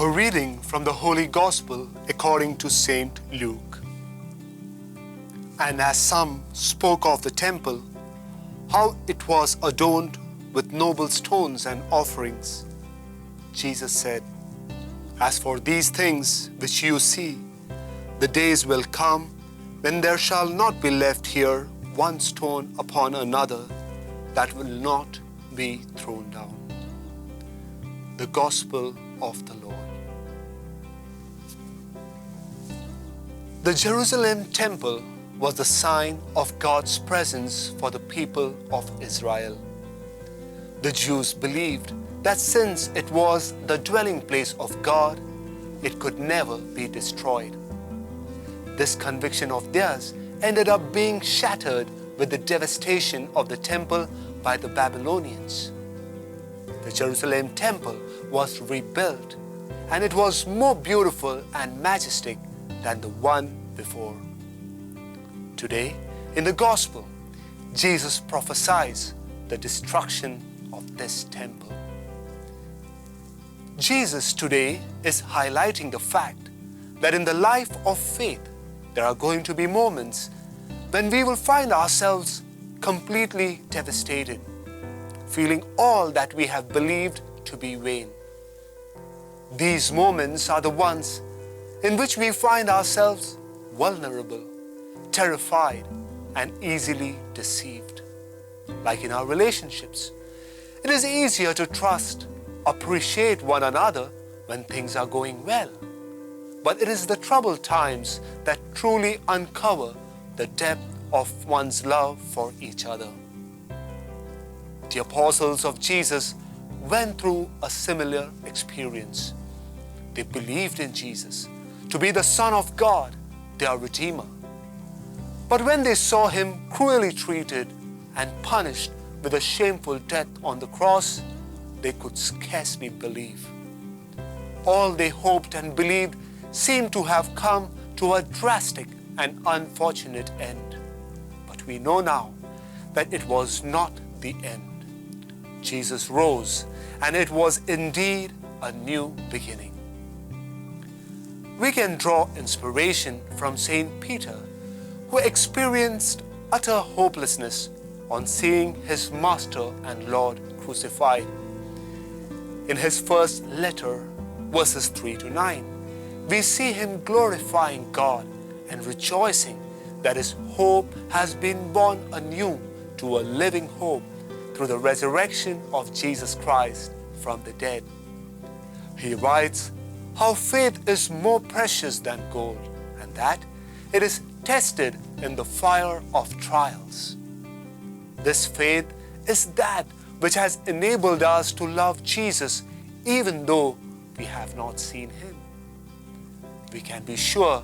A reading from the Holy Gospel according to Saint Luke. And as some spoke of the temple, how it was adorned with noble stones and offerings, Jesus said, "As for these things which you see, the days will come when there shall not be left here one stone upon another that will not be thrown down." The Gospel of the Lord. The Jerusalem temple was the sign of God's presence for the people of Israel. The Jews believed that since it was the dwelling place of God, it could never be destroyed. This conviction of theirs ended up being shattered with the devastation of the temple by the Babylonians. The Jerusalem temple was rebuilt, and it was more beautiful and majestic than the one before. Today, in the Gospel, Jesus prophesies the destruction of this temple. Jesus today is highlighting the fact that in the life of faith, there are going to be moments when we will find ourselves completely devastated, feeling all that we have believed to be vain. These moments are the ones in which we find ourselves vulnerable, terrified, and easily deceived. Like in our relationships, it is easier to trust, appreciate one another when things are going well. But it is the troubled times that truly uncover the depth of one's love for each other. The apostles of Jesus went through a similar experience. They believed in Jesus to be the Son of God, their Redeemer. But when they saw him cruelly treated and punished with a shameful death on the cross, they could scarcely believe. All they hoped and believed seemed to have come to a drastic and unfortunate end. But we know now that it was not the end. Jesus rose, and it was indeed a new beginning. We can draw inspiration from Saint Peter, who experienced utter hopelessness on seeing his Master and Lord crucified. In his first letter, verses 3 to 9, we see him glorifying God and rejoicing that his hope has been born anew to a living hope through the resurrection of Jesus Christ from the dead. He writes how faith is more precious than gold, and that it is tested in the fire of trials. This faith is that which has enabled us to love Jesus even though we have not seen him. We can be sure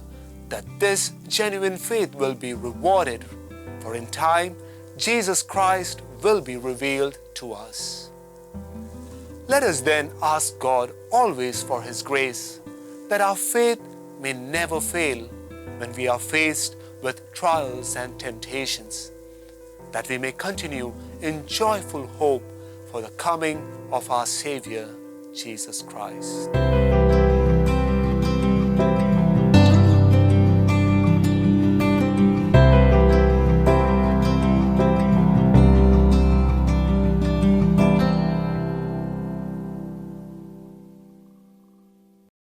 that this genuine faith will be rewarded, for in time Jesus Christ will be revealed to us. Let us then ask God always for his grace, that our faith may never fail when we are faced with trials and temptations, that we may continue in joyful hope for the coming of our Savior, Jesus Christ.